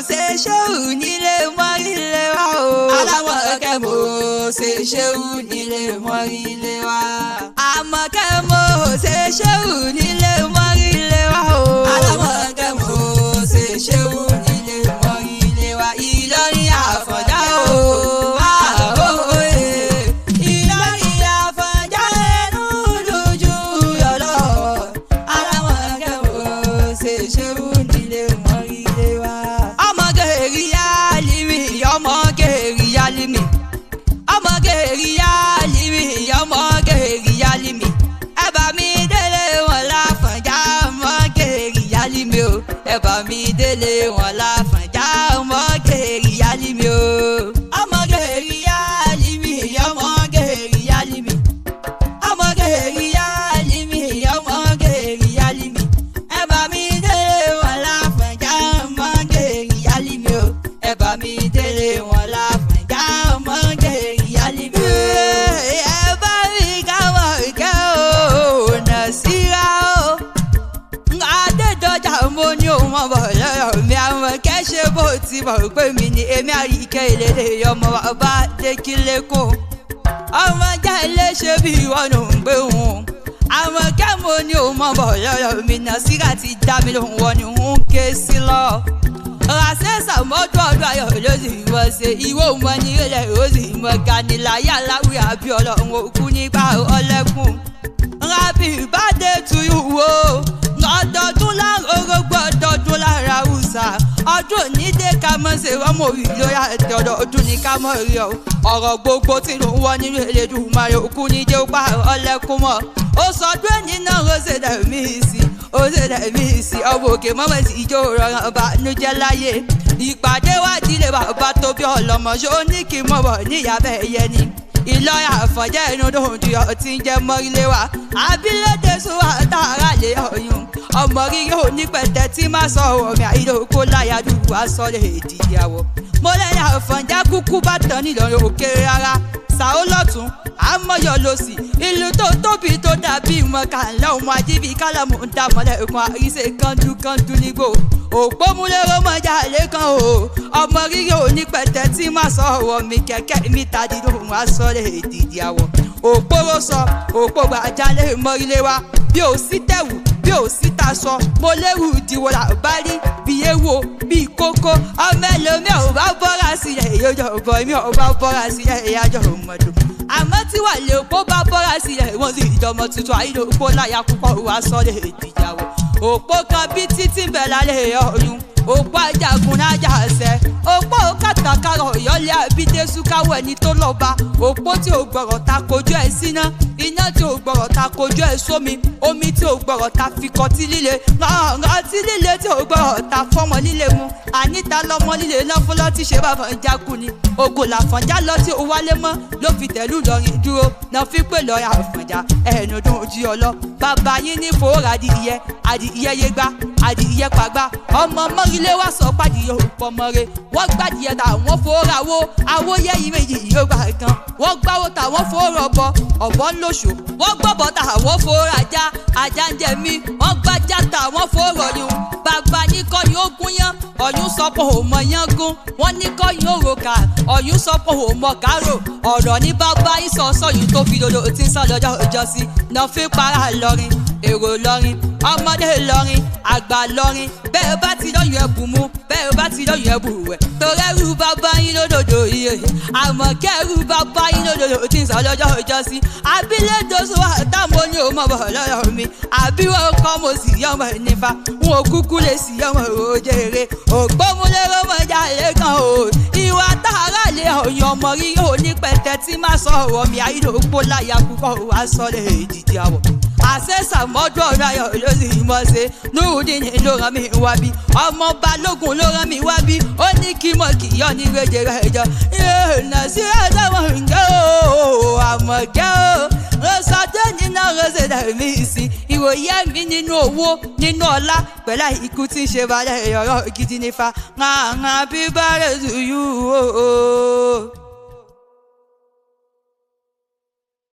ṣe ṣéwù nílé mọ́rílé wa o. Alámọ̀kẹ́ mo ṣe ṣéwù nílé mọ́rílé wa. Àmọ̀kẹ́ mo ṣe ṣéwù nílé mọ́rílé wa o. Alámọ̀kẹ́ mo ṣe ṣéwù nílé mọ́rílé wa. Ìlọrin Àfọ̀njá o. Ìlọrin Àfọ̀njá ẹnu lójú yọ̀lọ̀. Alámọ̀kẹ́ mo ṣe ṣéwù nílé mọ́rílé wa. Ọmọ gèrè Álímì, ọmọ gèrè Álímì, ọmọ gèrè Álímì, ọmọ gèrè Álímì. Ẹ bá mi délé wọn l'Àfọ̀njá, ọmọ gèrè Álímì o. Ẹ bá mi délé wọn l'Àfọ̀njá, ọmọ gèrè Álímì o. Ọmọ gèrè Álímì, ọmọ gèrè Álímì, ọmọ gèrè Álímì, ọmọ gèrè Álímì. Ẹ bá mi délé wọn l'Àfọ̀njá, ọmọ gèrè Álímì o. Ẹ bá mi délé wọn l'Àfọ̀njá, ọmọ gèrè Álímì o. Ẹ bá mi káwọn ìkẹ́ o, Nàsírà o. Adédọjà mo ní òun ọmọ lọ́rọ̀ mi, àwọn kẹ́sẹ́ bó ti mọ̀ pé mi ni èmi Àríkẹ́ ìlédè ọmọ bàbá Dékìlékò. Ọmọ jẹ́ iléeṣẹ́ bí ìwọ́nù ń gbé wọn. Àwọn kẹ́mo ní òun ọmọ lọ́rọ̀ mi, Nàsírà ti dá mi lóhùn wọn ni òun ké sí lọ. Ràṣẹ́sà mọ́tò ọdún ayọ̀ ló sì mọ̀ ṣe ìwọ mọ ní ilẹ̀ ó sì mọ̀ Ganiláyà láwùí àbí ọlọ́run òkú nígbà ọlẹ́kùn. Happy birthday to you o. Ọdọọdún lára orógbó ọdọọdún lára Hausa. Ọdún onídé ká mọ̀ ṣe ọmọ òrì lóyà ọdọọdún ní ká mọ̀ rí ọ. Ọ̀rọ̀ gbogbo tí ló ń wọ nínú Elédùmarè òkú ní jẹ́ ó pa ọlẹ́kùn mọ́. Ó sọdún ẹni náà ó ṣe dẹ̀mí sí i, ó ṣe dẹ̀mí sí i. Ọmọ òkè mọ́mọ́ sí ijó rọrùn ìbànújẹ́ láyé. Ìpàdé wájú ilé bàbá tó bí ọlọ́mọ ṣó ní kí n mọ̀ bọ̀ níyàbẹ̀ ẹ̀yẹ ni. Ìlọrin Àfọ̀njá ẹnu lóhùn ju ọtí ń jẹ́ mọ́rílé wa. Abílédè sùn wà tààrà lé ọyún. Ọmọ rírí onípẹ̀tẹ́ tí má sọ omi àìlókò láyàdú wá sọ lè dìde àwọ̀. Mo lẹ́yìn Àfọ̀njá kúkú bá tán nílọrin òkè rárá. Sàó lọ́tún àmọ́yọ̀ lọ́sì. Ìlú tó tóbi tó dàbí ìmọ̀ká ńlá ọmọ ajíbi kálámù ń dá mọ́lẹ̀ ẹ̀kún àríṣe kánjú nígbò. Òpómúlérò mọ́jà lẹ́kàn o. Ọmọ rírí onípẹ̀tẹ́ tí má sọ ọ̀rọ̀ mi kẹ̀kẹ́ mi tàdí lóhùn wá sọ lè dìde àwọ̀. Òpóró sọ òpó gbàjà lè mọ́rílé wa. Bí ò sí tẹ̀wù bí ò sí taṣọ mo lérù ìdíwọ́ là bá rí bí ewo bí kókó. Ọmọ ẹlòmíì ò bá bọ́ra sílẹ̀ ìyójọ́ ọ̀bọ̀ mi ò bá bọ́ra sílẹ̀ ìyájọ́ ọmọdún. Àmọ́ tí wà lè òpó bá bọ́ra sílẹ̀ wọ́n sì ìjọmọ tuntun àìlòpó láyà púpọ̀ wá sọ lè dìjàwó. Òpó kan bí títí bẹ̀ lálẹ́ ọ̀yún. Òpó ajagun nájà ṣẹ. Òpó kàtàkàrọ̀ ìyọ́lẹ̀ àbídésù káwọ̀ ẹni tó lọ́ba. Òpó tí ò gbọ̀rọ̀ ta kojú ẹ̀ síná. Iná tí ò gbọ̀rọ̀ ta kojú ẹ̀ sómi. Omi tí ò gbọ̀rọ̀ ta fi kọtí líle. Ọtí líle tí ò gbọ̀rọ̀ ta fọ́mọ líle mu. Àníta lọ́mọ líle lọ́fọ́lọ́ tí ṣe bàbá ń jákun ni. Ògo l'Àfọ̀njá lọ tí ó wálé mọ́ ló fi tẹ̀lú Ìlọrin dúró. Náà fi pé lọ́ọ́ Àfọ̀njá ẹ̀ẹ́nù dún ojú ọlọ́. Bàbá yín ní fòórà adìyẹ yégbá adìyẹ pàgbá. Ọmọ mọ́rílé wá sọ pàdìyẹ òpó mọ́re. Wọ́n gbàdìyẹ tà wọ́n fòórà wo. Awóyẹ yìí méjì yóò gbà kan. Wọ́n gbáwó tà wọ́n fòórà ọ̀bọ ńlọ́ṣọ. Wọ́n gbọ́bọ̀ tà wọ́n fòórà ajá ń jẹ mí. Wọ́n gbájá tà wọ́n fòórà ọyún. Bàbá yín kọ́ ni ó gún yán. Ọ̀yún sọ pé òun mọ̀ yán gún. Wọ́n ní kọ́ yín ó rò ká. Ọ̀yún sọ pé òun mọ̀ kárò. Ọ̀rọ̀ ní bàbá yín sọ yìí tó fi dodo tí ń sọ lọ́jọ́ ìjọsìn. Náà fi para Ìlọrin èrò Ìlọrin ọmọdé Ìlọrin àgbà Ìlọrin. Bẹ́ẹ̀ bá ti lọ́yọ̀ ẹ̀bù mú bẹ́ẹ̀ bá ti lọ́yọ̀ ẹ̀bù wẹ̀. Torí ẹrú bàbá yín lódòdó iye. Àmọ́ kẹ́rù bàbá yín lódòdó tí ń sọ lọ́jọ́ ìjọsìn. Abílédè sùn wà táwọn ní òun mọ̀ bọ̀ lọ́rọ̀ mi. Àbí wọn kọ́ mo sì yọmọ nífa. Wọn ò kúkú lè sì yọmọ òjèrè. Òpómúlérò mọ́jà lẹ́kàn o. Ìwà tààrà lè ọ̀yàn ọmọ rí onípẹ̀tẹ́ tí má sọ ọ̀rọ̀ mi àìlòpó láyà púpọ̀ wá sọ lè dìde àwọ̀. Àṣẹ́sà mọ́dún ọ̀rọ̀ ayọ̀ ló sì mọ̀ ṣe. Nurudeen ló rán mi wá bí. Ọmọ Balógun ló rán mi wá bí. Ó ní kí mọ̀ kí yọ ní gbèjè rẹ̀ jọ. Nàsírà táwọn ń gẹ́ o Àmọ̀kẹ́ o. Rọ́ṣọ́dé nínú rọ́ṣẹ̀ dàmí sí. Ìwòye mi nínú owó nínú ọlá pẹ̀lú ikú tí ń ṣe balẹ̀ ọ̀rọ̀ gidi nífa. Happy birthday to you o.